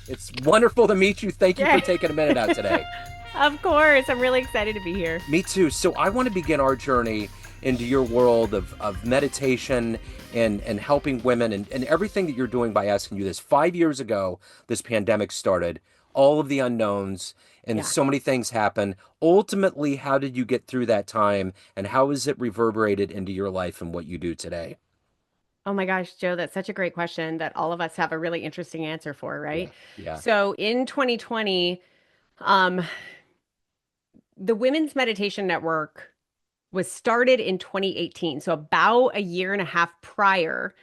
It's wonderful to meet you. Thank you for Yeah. taking a minute out today. Of course. I'm really excited to be here. Me too. So I want to begin our journey into your world of meditation and helping women and everything that you're doing by asking you this. 5 years ago, this pandemic started, all of the unknowns, and Yeah. so many things happen. Ultimately, how did you get through that time and how has it reverberated into your life and what you do today? Oh my gosh, Joe, that's such a great question that all of us have a really interesting answer for, Yeah. right? Yeah. So in 2020, um, the Women's Meditation Network was started in 2018, so about a year and a half prior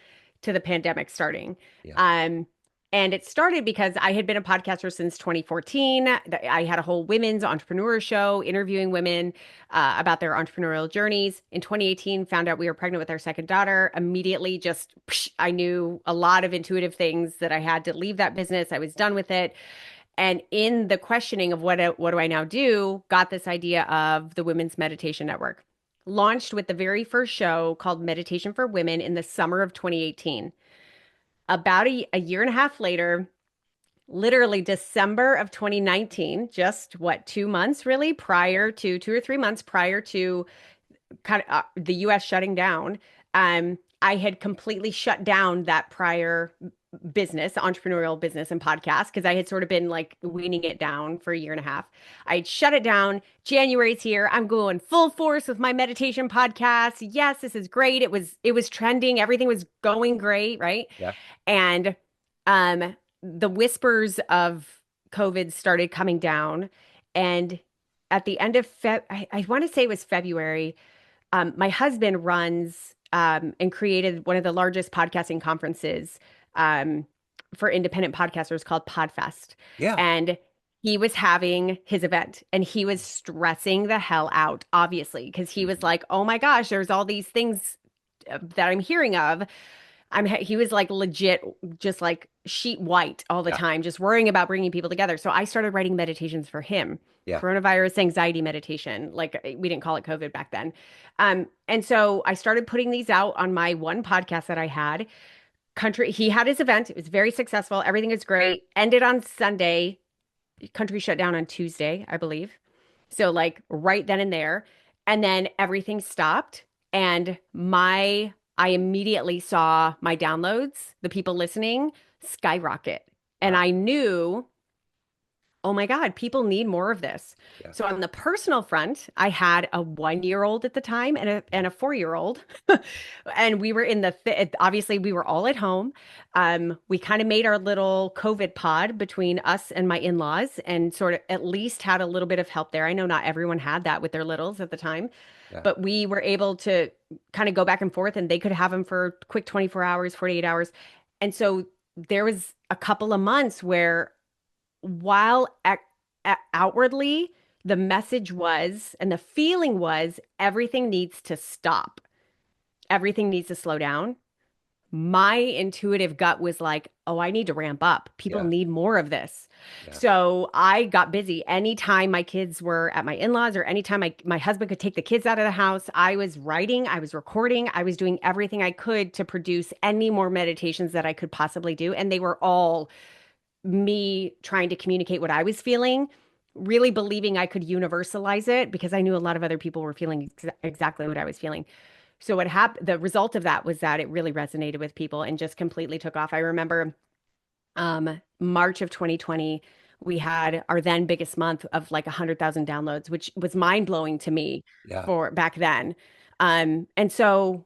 to the pandemic starting. Yeah. Um, and it started because I had been a podcaster since 2014. I had a whole women's entrepreneur show interviewing women about their entrepreneurial journeys. In 2018, found out we were pregnant with our second daughter. Immediately, just I knew a lot of intuitive things that I had to leave that business. I was done with it. And in the questioning of what do I now do, got this idea of the Women's Meditation Network. Launched with the very first show called Meditation for Women in the summer of 2018. About a year and a half later, literally December of 2019, just what, 2 months really prior to 2 or 3 months prior to kind of the US shutting down, I had completely shut down that prior business, entrepreneurial business and podcast, because I had sort of been like weaning it down for a year and a half. I would shut it down. January's here. I'm going full force with my meditation podcast. Yes, this is great. It was trending. Everything was going great, right? Yeah. And the whispers of COVID started coming down. And at the end of I want to say it was February, my husband runs and created one of the largest podcasting conferences um, for independent podcasters called Podfest. Yeah. And he was having his event and he was stressing the hell out, obviously, because he was Mhm. like, oh my gosh, there's all these things that I'm hearing of. He was like legit, just like sheet white all the Yeah. time, just worrying about bringing people together. So I started writing meditations for him, Yeah. coronavirus anxiety meditation. Like we didn't call it COVID back then. And so I started putting these out on my one podcast that I had. He had his event. It was very successful. Everything was great. Ended on Sunday. Country shut down on Tuesday, I believe. So like right then and there. And then everything stopped. And I immediately saw my downloads, the people listening, skyrocket. And Wow. I knew, oh my God, people need more of this. Yeah. So on the personal front, I had a 1-year-old at the time and a 4-year-old. And we were obviously we were all at home. We kind of made our little COVID pod between us and my in-laws and sort of at least had a little bit of help there. I know not everyone had that with their littles at the time, Yeah. but we were able to kind of go back and forth and they could have them for quick 24 hours, 48 hours. And so there was a couple of months where while outwardly the message was and the feeling was everything needs to stop, everything needs to slow down. My intuitive gut was like, oh, I need to ramp up. People Yeah. need more of this. Yeah. So I got busy. Anytime my kids were at my in-laws or anytime my husband could take the kids out of the house, I was writing, I was recording, I was doing everything I could to produce any more meditations that I could possibly do. And they were all me trying to communicate what I was feeling, really believing I could universalize it because I knew a lot of other people were feeling exactly what I was feeling. So what happened, the result of that was that it really resonated with people and just completely took off. I remember March of 2020, we had our then biggest month of like 100,000 downloads, which was mind blowing to me Yeah. for back then. And so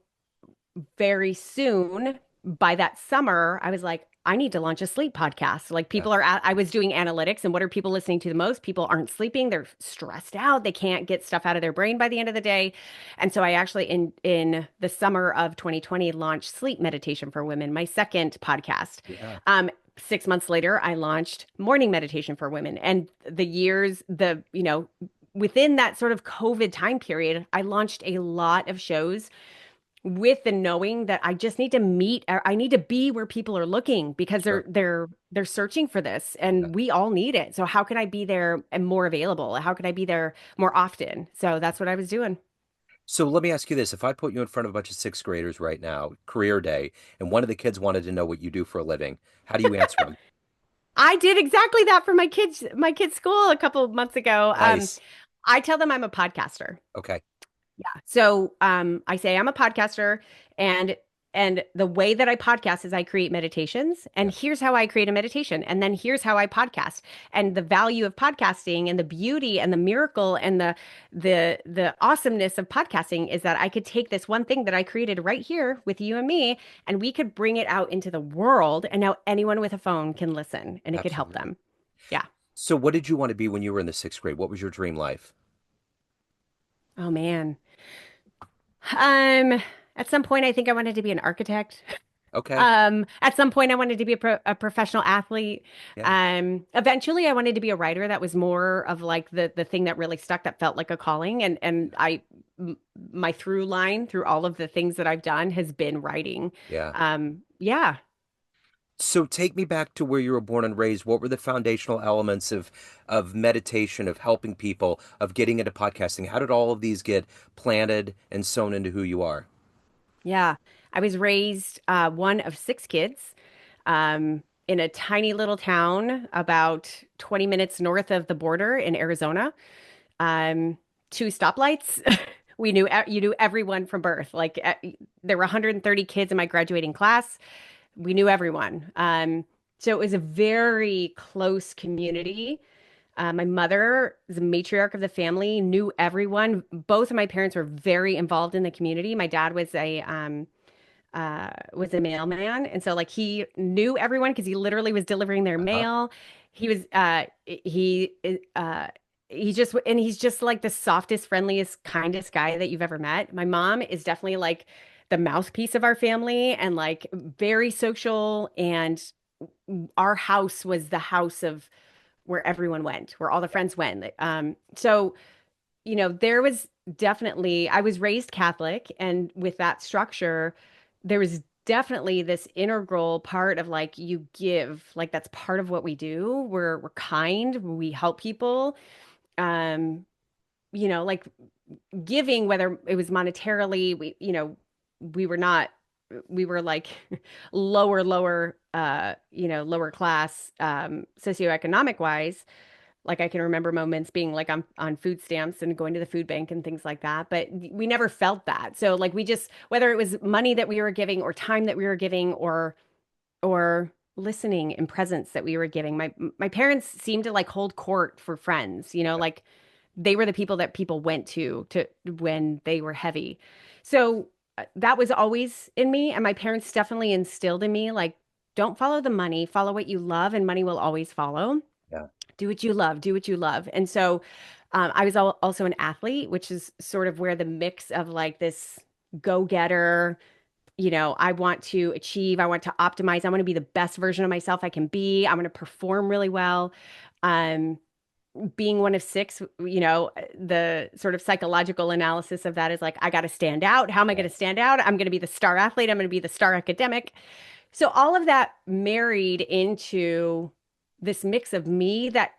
very soon, by that summer, I was like, I need to launch a sleep podcast. Like Yeah. I was doing analytics and what are people listening to the most? People aren't sleeping. They're stressed out. They can't get stuff out of their brain by the end of the day. And so I actually in the summer of 2020 launched Sleep Meditation for Women, my second podcast. Yeah. 6 months later, I launched Morning Meditation for Women. And within that sort of COVID time period, I launched a lot of shows with the knowing that I just need to I need to be where people are looking because they're Sure. they're they're searching for this Yeah. and we all need it. So how can I be there and more available? How can I be there more often? So that's what I was doing. So let me ask you this. If I put you in front of a bunch of sixth graders right now, career day, and one of the kids wanted to know what you do for a living, how do you answer them? I did exactly that for my kids' school a couple of months ago. Nice. I tell them I'm a podcaster. Okay. So I say I'm a podcaster, and the way that I podcast is I create meditations, Yeah, and here's how I create a meditation, and then here's how I podcast. And the value of podcasting and the beauty and the miracle and the awesomeness of podcasting is that I could take this one thing that I created right here with you and me, and we could bring it out into the world, and now anyone with a phone can listen, and it could help absolutely. them. Yeah. So what did you want to be when you were in the sixth grade? What was your dream life? Oh man. Um, at some point, I think I wanted to be an architect. Okay. At some point, I wanted to be a professional athlete. Yeah. Eventually, I wanted to be a writer. That was more of like the thing that really stuck. That felt like a calling, my through line through all of the things that I've done has been writing. Yeah. Yeah. So take me back to where you were born and raised. What were the foundational elements of meditation, of helping people, of getting into podcasting? How did all of these get planted and sewn into who you are? Yeah. I was raised one of six kids in a tiny little town about 20 minutes north of the border in Arizona. Um, Two stoplights. You knew everyone from birth. There were 130 kids in my graduating class. We knew everyone. So it was a very close community. My mother is a matriarch of the family, knew everyone. Both of my parents were very involved in the community. My dad was a mailman, and so like he knew everyone because he literally was delivering their Uh-huh. mail. He was he's just like the softest, friendliest, kindest guy that you've ever met. My mom is definitely like the mouthpiece of our family and like very social, and our house was the house of where everyone went, where all the friends went. So there was definitely, I was raised Catholic, and with that structure, there was definitely this integral part of like you give, like that's part of what we do. We're kind, we help people. Um, like giving, whether it was monetarily, we were not, we were like lower class, socioeconomic wise. Like I can remember moments being like on food stamps and going to the food bank and things like that, but we never felt that. So like we just, whether it was money that we were giving or time that we were giving or listening and presence that we were giving, my parents seemed to like hold court for friends, like they were the people that people went to when they were heavy. So that was always in me, and my parents definitely instilled in me like don't follow the money, follow what you love, and money will always follow. Yeah. Do what you love, do what you love. And so I was also an athlete, which is sort of where the mix of like this go-getter, I want to achieve, I want to optimize, I want to be the best version of myself I can be, I want to perform really well. Um, Being one of six, the sort of psychological analysis of that is like, I got to stand out. How am I Yeah. going to stand out? I'm going to be the star athlete. I'm going to be the star academic. So all of that married into this mix of me that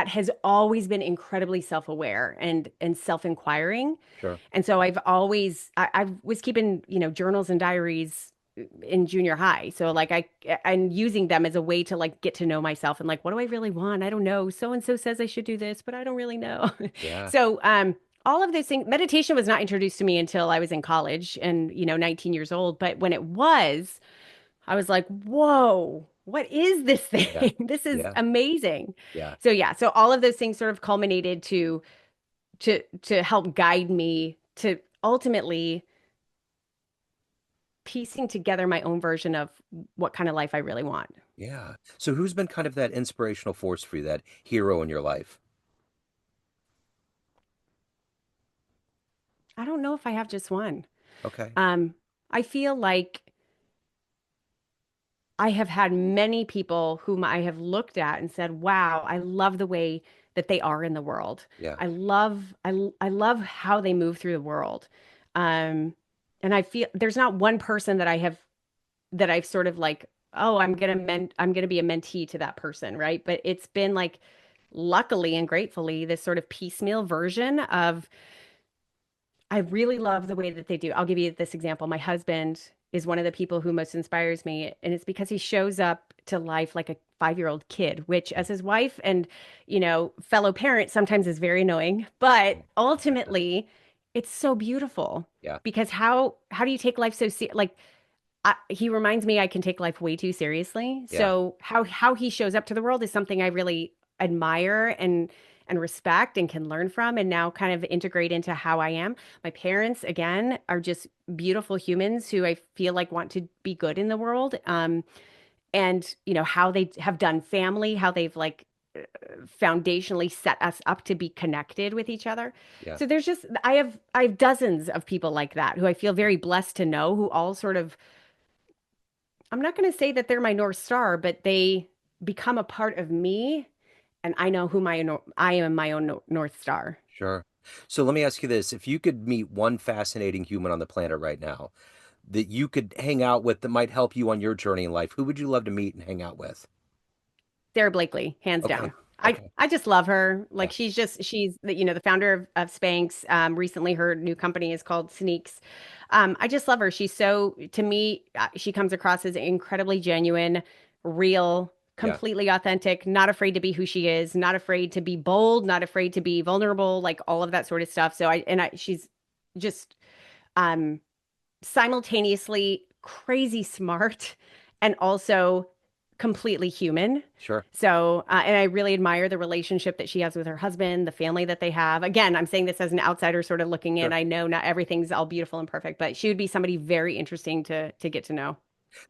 has always been incredibly self-aware and self-inquiring. Sure. And so I was keeping, journals and diaries in junior high. So like I'm using them as a way to like get to know myself and like what do I really want? I don't know. So and so says I should do this, but I don't really know. Yeah. So all of those things, meditation was not introduced to me until I was in college and 19 years old. But when it was, I was like, whoa, what is this Yeah. thing? This is Yeah. amazing. Yeah. So yeah, so all of those things sort of culminated to help guide me to ultimately piecing together my own version of what kind of life I really want. Yeah. So who's been kind of that inspirational force for you, that hero in your life? I don't know if I have just one. Okay. Um, I feel like I have had many people whom I have looked at and said, "Wow, I love the way that they are in the world. Yeah. I love how they move through the world." Um, and I feel there's not one person that I've sort of like, "Oh, I'm gonna be a mentee to that person," right? But it's been like, luckily and gratefully, this sort of piecemeal version of I really love the way that they do. I'll give you this example. My husband. is one of the people who most inspires me. And it's because he shows up to life like a 5-year-old kid, which Yeah. as his wife and, fellow parent sometimes is very annoying. But ultimately, it's so beautiful Yeah. because how do you take life so like he reminds me I can take life way too seriously. Yeah. So how he shows up to the world is something I really admire and respect and can learn from and now kind of integrate into how I am. My parents, again, are just beautiful humans who I feel like want to be good in the world. And how they have done family, how they've like foundationally set us up to be connected with each other. Yeah. So there's just I have dozens of people like that who I feel very blessed to know who all sort of I'm not going to say that they're my North Star, but they become a part of me, and I know who I am my own North Star. Sure. So let me ask you this. If you could meet one fascinating human on the planet right now that you could hang out with that might help you on your journey in life, who would you love to meet and hang out with? Sarah Blakely, hands Okay. down. I Okay. I just love her. Yeah. Like she's the founder of Spanx. Recently her new company is called Sneaks. I just love her. She's so to me she comes across as incredibly genuine, real, Yeah. completely authentic, not afraid to be who she is, not afraid to be bold, not afraid to be vulnerable, like all of that sort of stuff. So she's just um simultaneously crazy smart and also completely human. Sure. So, and I really admire the relationship that she has with her husband, the family that they have. Again, I'm saying this as an outsider sort of looking in. Sure. I know not everything's all beautiful and perfect, but she would be somebody very interesting to get to know.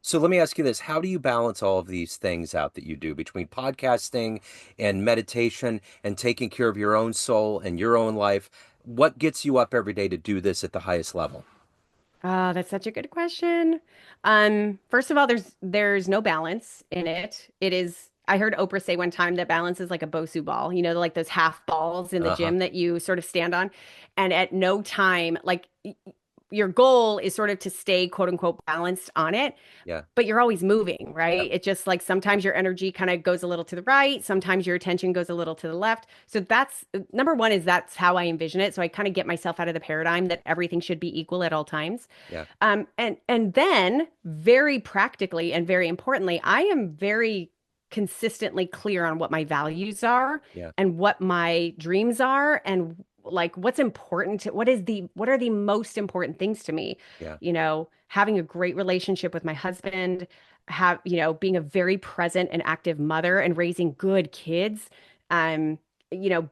So let me ask you this. How do you balance all of these things out that you do between podcasting and meditation and taking care of your own soul and your own life? What gets you up every day to do this at the highest level? Oh, that's such a good question. First of all, there's no balance in it. It is, I heard Oprah say one time that balance is like a Bosu ball, like those half balls in the Uh-huh. gym that you sort of stand on. And at no time, like your goal is sort of to stay quote unquote balanced on it, Yeah. but you're always moving, right? Yep. It just like sometimes your energy kind of goes a little to the right, sometimes your attention goes a little to the left. So that's number one is that's how I envision it. So I kind of get myself out of the paradigm that everything should be equal at all times. Yeah. And then very practically and very importantly, I am very consistently clear on what my values are Yeah. and what my dreams are and like what's important what are the most important things to me, Yeah. having a great relationship with my husband, being a very present and active mother and raising good kids, um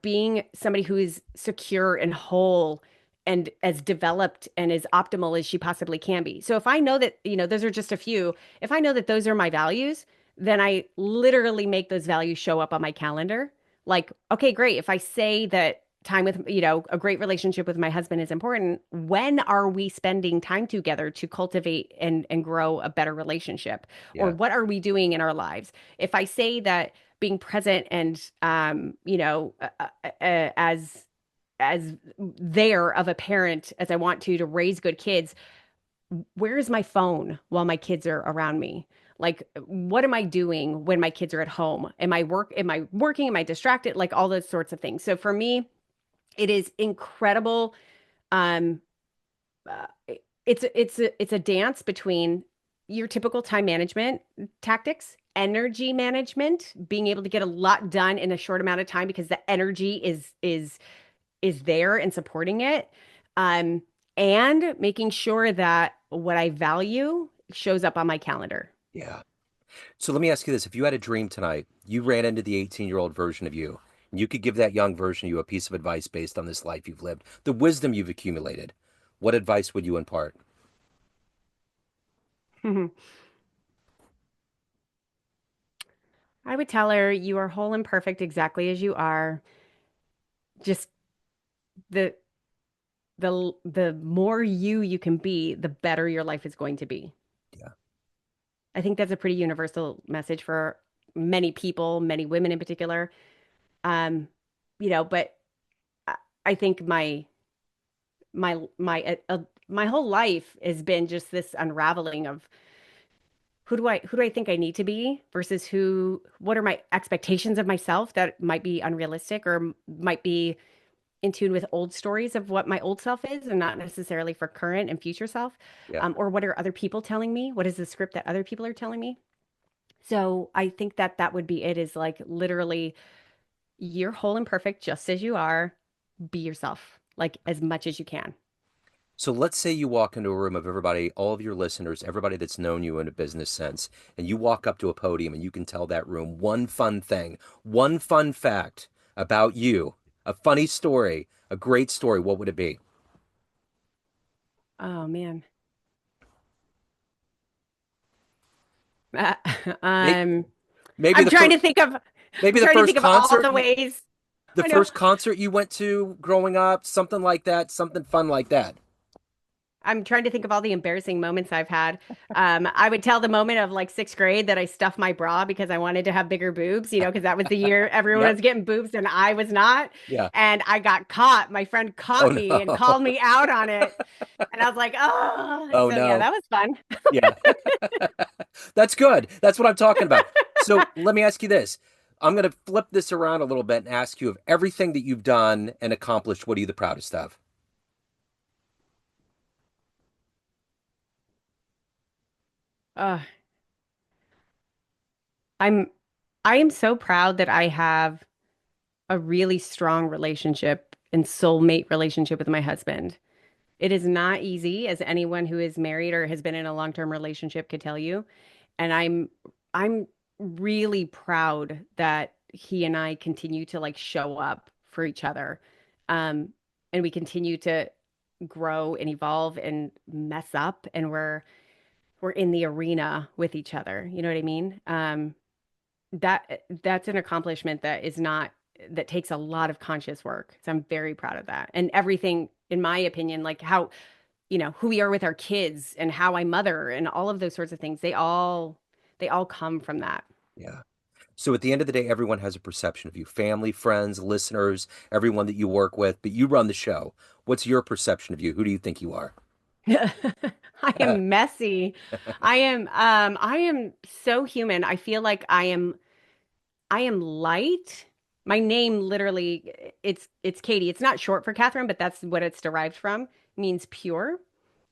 being somebody who is secure and whole and as developed and as optimal as she possibly can be. So if I know that, those are just a few, if I know that those are my values, then I literally make those values show up on my calendar. Like, okay, great. If I say that time with, a great relationship with my husband is important, when are we spending time together to cultivate and grow a better relationship? Or Yeah. what are we doing in our lives? If I say that being present and as there of a parent as I want to raise good kids, where is my phone while my kids are around me? Like, what am I doing when my kids are at home? Am I working? Am I distracted? Like all those sorts of things. So for me, it is incredible. Um, uh, it's a dance between your typical time management tactics, energy management, being able to get a lot done in a short amount of time because the energy is there and supporting it. Um, and making sure that what I value shows up on my calendar. Yeah. So let me ask you this. If you had a dream tonight, you ran into the 18-year-old version of you, and you could give that young version of you a piece of advice based on this life you've lived, the wisdom you've accumulated, what advice would you impart? I would tell her you are whole and perfect exactly as you are. Just the the more you can be, the better your life is going to be. Yeah. I think that's a pretty universal message for many people, many women in particular. Um, but I I think my whole life has been just this unraveling of who do I think I need to be versus what are my expectations of myself that might be unrealistic or might be in tune with old stories of what my old self is and not necessarily for current and future self. Yeah. Or what are other people telling me? What is the script that other people are telling me? So I think that that would be it, is like literally you're whole and perfect just as you are. Be yourself, like as much as you can. So let's say you walk into a room of everybody, all of your listeners, everybody that's known you in a business sense, and you walk up to a podium and you can tell that room one fun thing, one fun fact about you, a funny story, a great story. What would it be? Oh man. May- Um, Maybe I'm the trying first, to think of maybe I'm trying to think of all the ways. the I know. first concert you went to growing up, something like that, something fun like that. I'm trying to think of all the embarrassing moments I've had. I would tell the moment of like sixth grade that I stuffed my bra because I wanted to have bigger boobs, because that was the year everyone Yep. was getting boobs and I was not. Yeah. And I got caught. My friend Oh caught me and no. called me out on it. And I was like, oh, Oh so yeah, no. that was fun. Yeah. That's good. That's what I'm talking about. So let me ask you this. I'm going to flip this around a little bit and ask you, of everything that you've done and accomplished, what are you the proudest of? Uh, I'm I am so proud that I have a really strong relationship and soulmate relationship with my husband. It is not easy, as anyone who is married or has been in a long-term relationship could tell you. And I'm really proud that he and I continue to like show up for each other. Um, and we continue to grow and evolve and mess up, and we're in the arena with each other. You know what I mean? That's an accomplishment that is not that takes a lot of conscious work. So I'm very proud of that. And everything, in my opinion, like how who we are with our kids and how I mother and all of those sorts of things, they all come from that. Yeah. So at the end of the day, everyone has a perception of you, family, friends, listeners, everyone that you work with, but you run the show. What's your perception of you? Who do you think you are? I am messy. I am so human. I feel like I am light. My name literally, it's Katie. It's not short for Catherine, but that's what it's derived from. It means pure.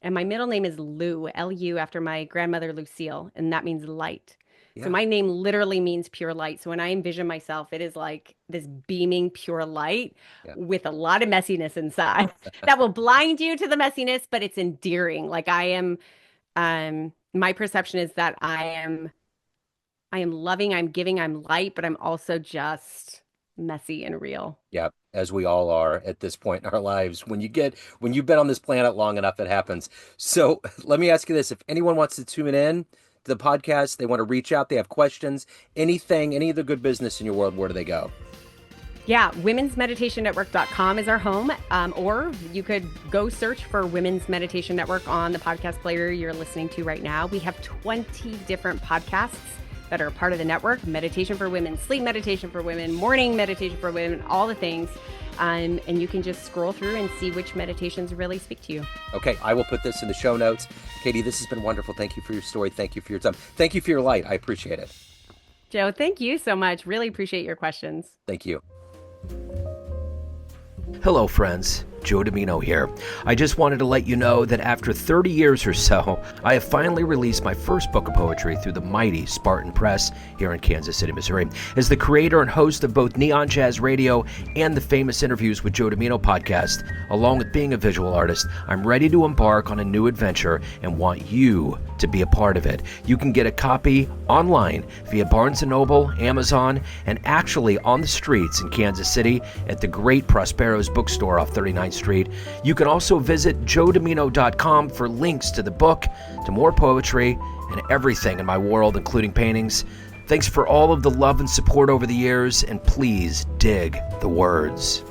And my middle name is Lou, Lu, after my grandmother Lucille, and that means light. So Yeah. my name literally means pure light. So when I envision myself, it is like this beaming pure light Yeah. with a lot of messiness inside that will blind you to the messiness, but it's endearing. Like I am, my perception is that I am loving, I'm giving, I'm light, but I'm also just messy and real. Yeah, as we all are at this point in our lives. When you've been on this planet long enough, it happens. So let me ask you this. If anyone wants to tune in to the podcast, they want to reach out, they have questions, anything, any of the good business in your world, where do they go? Yeah, womensmeditationnetwork.com is our home. Or you could go search for Women's Meditation Network on the podcast player you're listening to right now. We have 20 different podcasts that are part of the network: meditation for women, sleep meditation for women, morning meditation for women, all the things. And you can just scroll through and see which meditations really speak to you. Okay, I will put this in the show notes. Katie, this has been wonderful. Thank you for your story. Thank you for your time. Thank you for your light. I appreciate it. Joe, thank you so much. Really appreciate your questions. Thank you. Hello, friends. Joe Dimino here. I just wanted to let you know that after 30 years or so, I have finally released my first book of poetry through the mighty Spartan Press here in Kansas City, Missouri. As the creator and host of both Neon Jazz Radio and the Famous Interviews with Joe Dimino podcast, along with being a visual artist, I'm ready to embark on a new adventure and want you to be a part of it. You can get a copy online via Barnes & Noble, Amazon, and actually on the streets in Kansas City at the great Prospero's bookstore off 39th Street. You can also visit joedimino.com for links to the book, to more poetry, and everything in my world, including paintings. Thanks for all of the love and support over the years, and please dig the words.